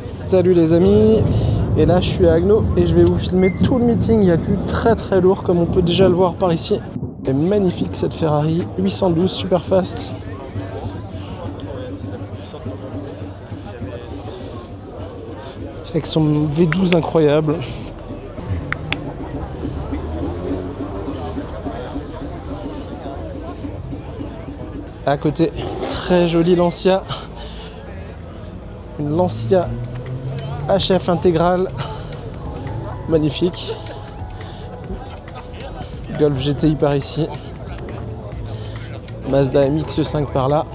Salut les amis, et là je suis à Agno et je vais vous filmer tout le meeting. Il y a du très très lourd comme on peut déjà le voir par ici. C'est magnifique cette Ferrari 812 Superfast. Avec son V12 incroyable. À côté, très jolie Lancia. Une Lancia HF intégrale. Magnifique. Golf GTI par ici. Mazda MX-5 par là.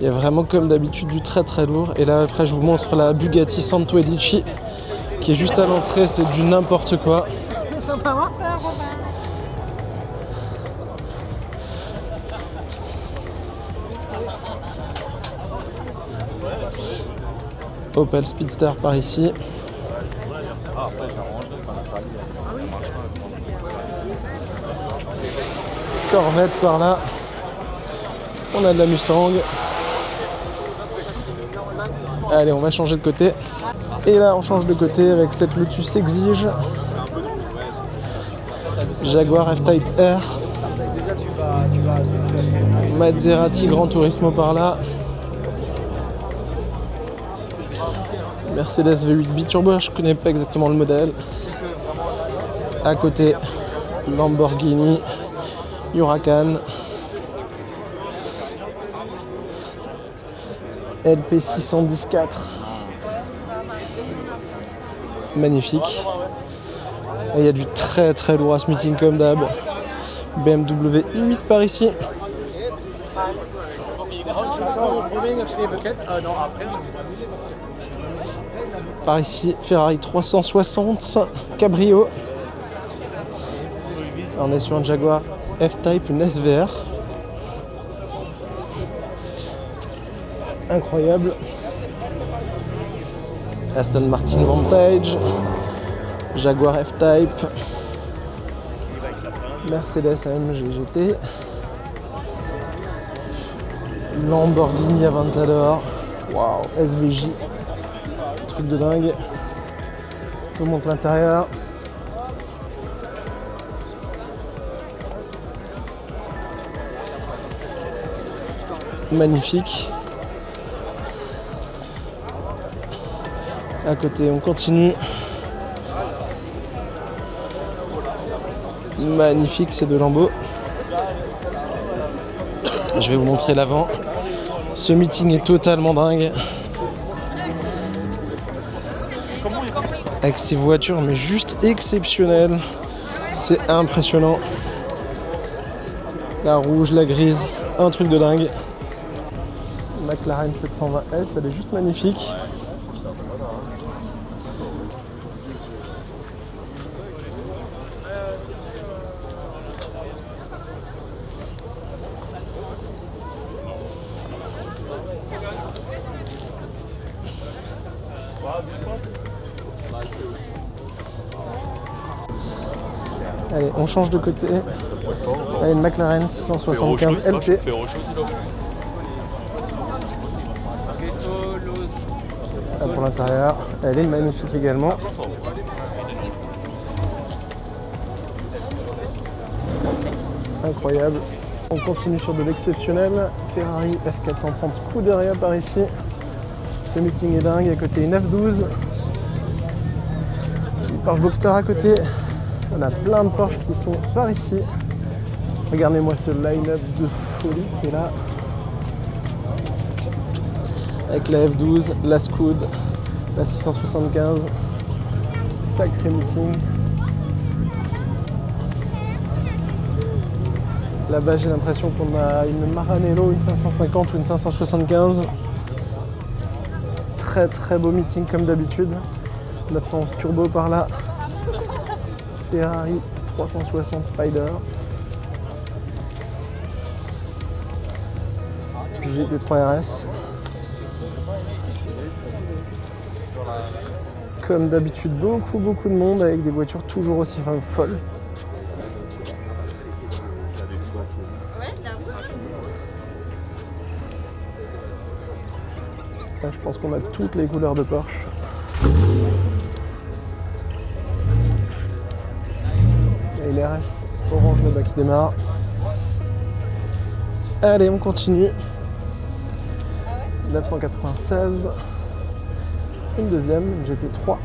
Il y a vraiment comme d'habitude du très très lourd. Et là après je vous montre la Bugatti Santo-Edici qui est juste à l'entrée, c'est du n'importe quoi. Opel Speedster par ici. Corvette par là. On a de la Mustang. Allez, on va changer de côté. Et là, on change de côté avec cette Lotus Exige. Jaguar F-Type R. Maserati Gran Turismo par là. Mercedes V8 Biturbo, je connais pas exactement le modèle. À côté, Lamborghini Huracan. LP610-4. Magnifique. Et il y a du très très lourd à ce meeting comme d'hab. BMW i8 par ici. Par ici, Ferrari 360 Cabrio. On est sur un Jaguar F-Type, une SVR. Incroyable. Aston Martin Vantage. Jaguar F-Type. Mercedes AMG GT. Lamborghini Aventador. Waouh, SVJ. Truc de dingue. Je vous montre l'intérieur. Magnifique. À côté, on continue. Magnifique, c'est de Lambo. Je vais vous montrer l'avant. Ce meeting est totalement dingue. Avec ces voitures, mais juste exceptionnelles. C'est impressionnant. La rouge, la grise, un truc de dingue. McLaren 720S, elle est juste magnifique. Allez, on change de côté. Allez, une McLaren 675 LT. Là pour l'intérieur, elle est magnifique également. Incroyable. On continue sur de l'exceptionnel. Ferrari F430 coup derrière par ici. Ce meeting est dingue. À côté une F12. Petit Porsche Boxster à côté. On a plein de Porsche qui sont par ici. Regardez-moi ce line-up de folie qui est là. Avec la F12, la Scoot, la 675. Sacré meeting. Là-bas, j'ai l'impression qu'on a une Maranello, une 550 ou une 575. Très très beau meeting comme d'habitude. 911 turbo par là. Ferrari 360 Spider. GT3 RS. Comme d'habitude, beaucoup de monde avec des voitures toujours aussi folles. Là, je pense qu'on a toutes les couleurs de Porsche. Et l'RS orange là-bas qui démarre. Allez, on continue. 996. Une deuxième, une GT3.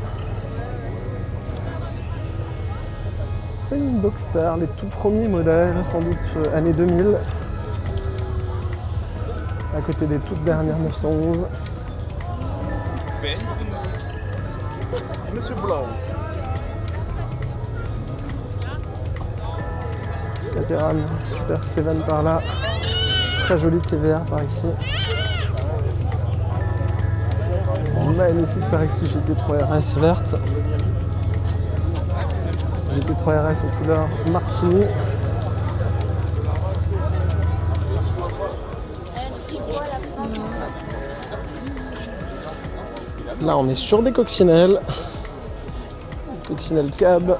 Une Boxster, les tout premiers modèles, sans doute année 2000. À côté des toutes dernières 911. Monsieur Blanc. Caterham, Super 7 par là. Très jolie TVR par ici. Magnifique par ici, GT3 RS verte. GT3 RS en couleur Martini. Là, on est sur des coccinelles. Coccinelle cab.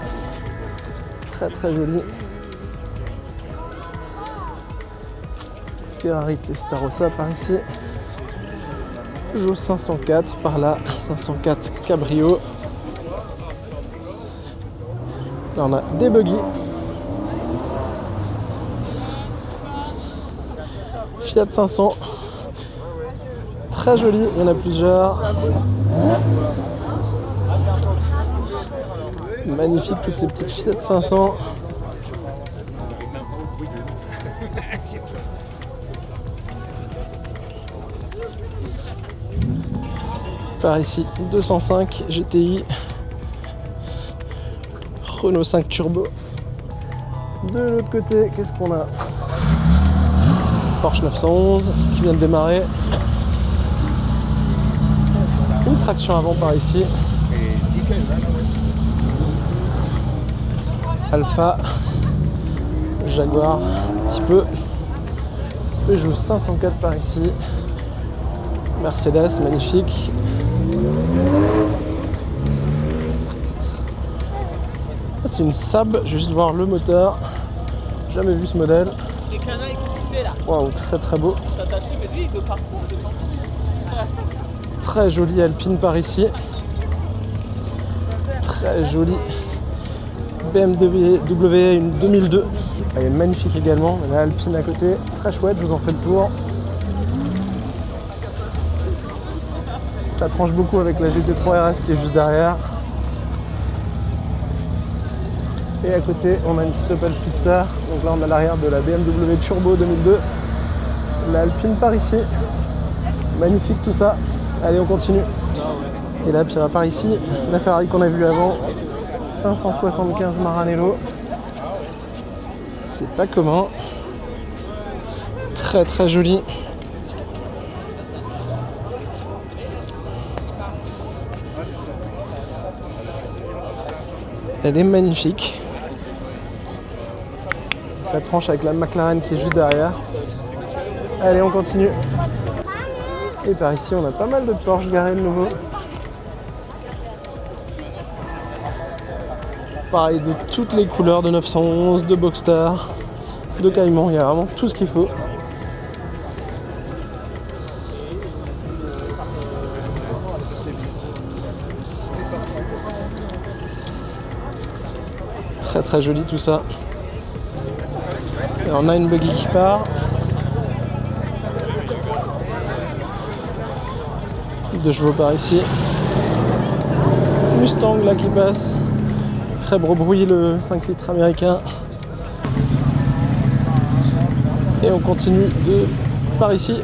Très très joli. Ferrari Testarossa par ici. Peugeot 504 par là. 504 Cabrio. Là, on a des buggy. Fiat 500. Très joli, il y en a plusieurs. Magnifique, toutes ces petites Fiat 500. Par ici, 205 GTI. Renault 5 Turbo. De l'autre côté, qu'est-ce qu'on a? Porsche 911 qui vient de démarrer. Une traction avant par ici. Alpha, Jaguar, un petit peu. Peugeot 504 par ici. Mercedes, magnifique. C'est une Saab, je vais juste voir le moteur. Jamais vu ce modèle. Waouh, très très beau. Très jolie Alpine par ici. Très jolie BMW une 2002. Elle est magnifique également. La Alpine à côté, très chouette, je vous en fais le tour. Ça tranche beaucoup avec la GT3 RS qui est juste derrière. Et à côté, on a une petite Opel Speedster. Donc là, on a l'arrière de la BMW Turbo 2002. La Alpine par ici. Magnifique tout ça. Allez, on continue. Et là, puis par ici, la Ferrari qu'on a vue avant. 575 Maranello. C'est pas commun. Très très joli. Elle est magnifique. Ça tranche avec la McLaren qui est juste derrière. Allez, on continue. Et par ici, on a pas mal de Porsche garés de nouveau. Pareil, de toutes les couleurs de 911, de Boxster, de Cayman. Il y a vraiment tout ce qu'il faut. Très très joli tout ça. Et on a une buggy qui part. 2 chevaux par ici. Mustang là qui passe. Très gros bruit le 5 litres américain. Et on continue par ici.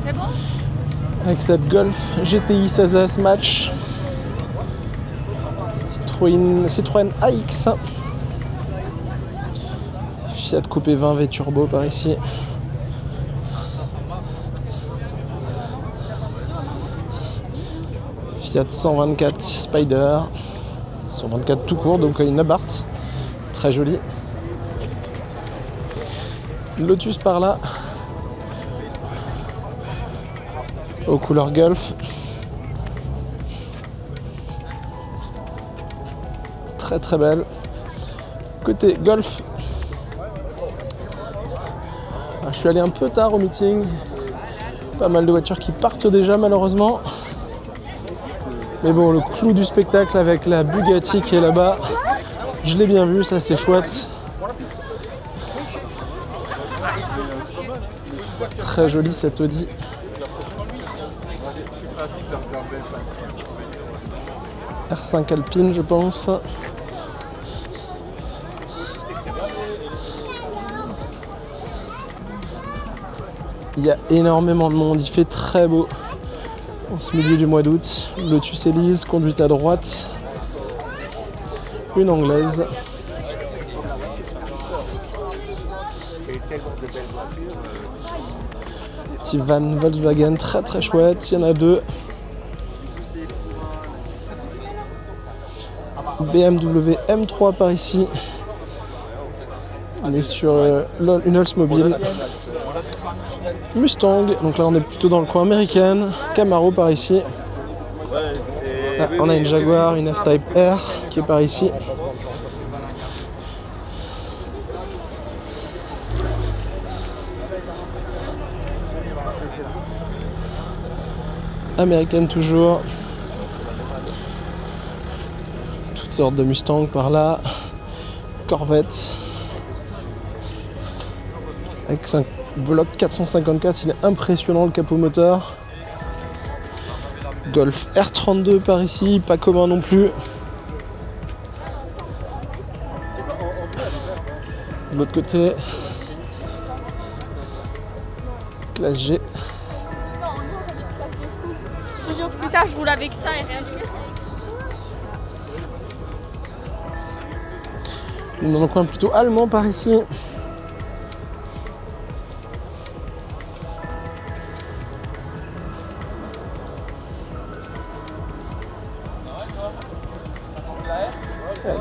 C'est bon ? Avec cette Golf GTI 16S Match. Citroën AX. Fiat Coupé 20 V Turbo par ici. Fiat 124 Spider. 124 tout court, donc une Abarth. Très jolie. Lotus par là. Aux couleurs Golf. Très très belle. Côté Golf. Je suis allé un peu tard au meeting. Pas mal de voitures qui partent déjà malheureusement. Mais bon, le clou du spectacle avec la Bugatti qui est là-bas, je l'ai bien vu, ça c'est chouette. Très joli cette Audi. R5 Alpine je pense. Il y a énormément de monde, il fait très beau en ce milieu du mois d'août. Lotus Elise, conduite à droite. Une anglaise. Petit van Volkswagen très très chouette, il y en a deux. BMW M3 par ici. On est sur une Oldsmobile. Mustang, donc là on est plutôt dans le coin américain. Camaro par ici. Là, on a une Jaguar, une F-Type R qui est par ici. Américaine toujours. Toutes sortes de Mustang par là. Corvette. Avec 5 bloc 454, il est impressionnant le capot moteur. Golf R32 par ici, pas commun non plus. De l'autre côté, classe G. Je te jure que plus tard je roule avec ça et rien. Dans un coin plutôt allemand par ici.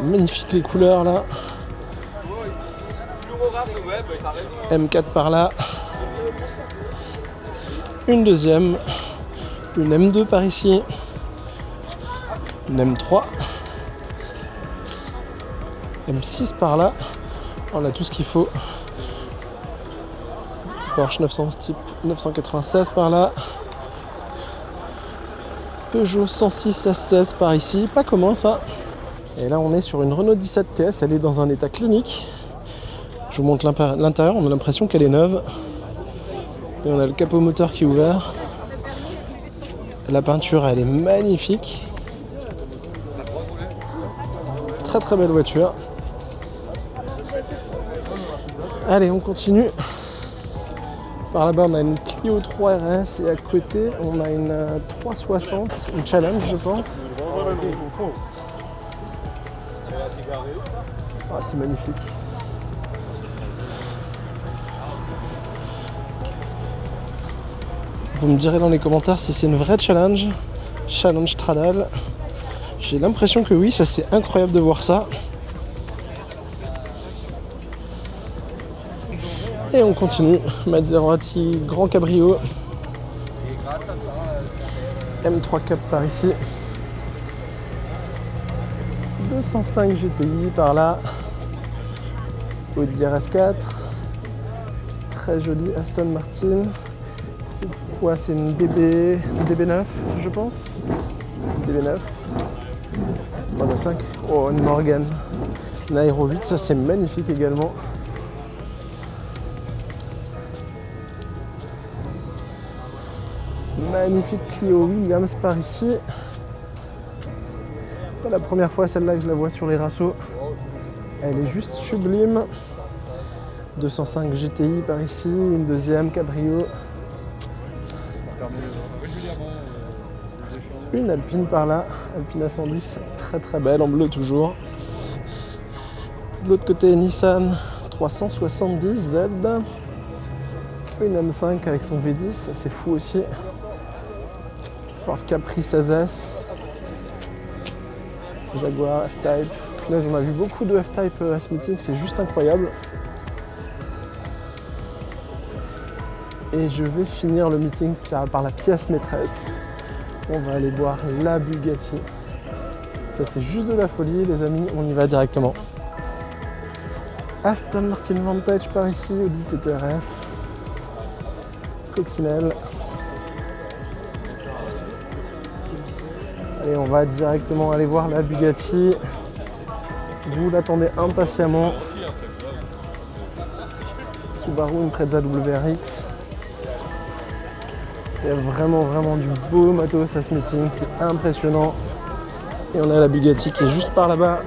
Magnifique les couleurs là. M4 par là. Une deuxième. Une M2 par ici. Une M3. M6 par là. On a tout ce qu'il faut. Porsche 900 type 996 par là. Peugeot 106 S16 par ici. Pas commun ça. Et là on est sur une Renault 17 TS, elle est dans un état clinique. Je vous montre l'intérieur, on a l'impression qu'elle est neuve. Et on a le capot moteur qui est ouvert. La peinture elle est magnifique. Très très belle voiture. Allez on continue. Par là-bas on a une Clio 3 RS et à côté on a une 360, une Challenge je pense. Ah, c'est magnifique. Vous me direz dans les commentaires si c'est une vraie Challenge Stradale. J'ai l'impression que oui, ça c'est incroyable de voir ça. Et on continue. Maserati Grand Cabrio. M3 Cup par ici. 205 GTI par là. Audi RS4. Très joli Aston Martin. C'est quoi? C'est une DB9 je pense. DB9. 395. Oh, une Morgan. Une Aero 8, ça c'est magnifique également. Magnifique Clio Williams par ici. Pas la première fois celle-là que je la vois sur les rassos. Elle est juste sublime. 205 GTI par ici, une deuxième cabrio. Une Alpine par là, Alpine A110, très très belle, en bleu toujours. De l'autre côté, Nissan 370Z. Une M5 avec son V10, c'est fou aussi. Ford Capri 16S. Jaguar F-Type. Là, on a vu beaucoup de F-Type à ce meeting, c'est juste incroyable. Et je vais finir le meeting par la pièce maîtresse. On va aller boire la Bugatti. Ça, c'est juste de la folie, les amis. On y va directement. Aston Martin Vantage par ici, Audi TTRS. Coccinelle. Et on va directement aller voir la Bugatti. Vous l'attendez impatiemment. Subaru Impreza WRX. Il y a vraiment du beau matos à ce meeting, c'est impressionnant. Et on a la Bugatti qui est juste par là-bas.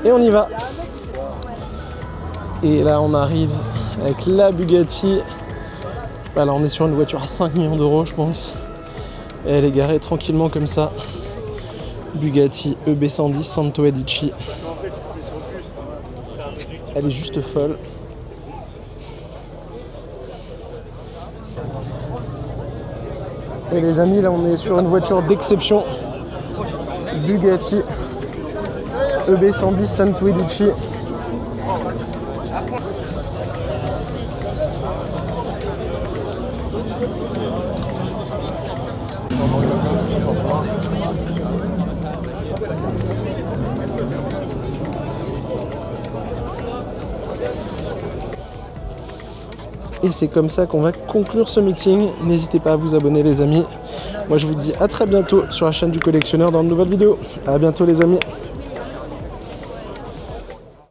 Et on y va. Et là on arrive avec la Bugatti. Là on est sur une voiture à 5 millions d'euros je pense. Et elle est garée tranquillement comme ça. Bugatti EB110 Santo Edici. Elle est juste folle. Et les amis, là on est sur une voiture d'exception. Bugatti EB110 Santo Edici. Et c'est comme ça qu'on va conclure ce meeting. N'hésitez pas à vous abonner les amis. Moi je vous dis à très bientôt sur la chaîne du collectionneur dans une nouvelle vidéo. À bientôt les amis.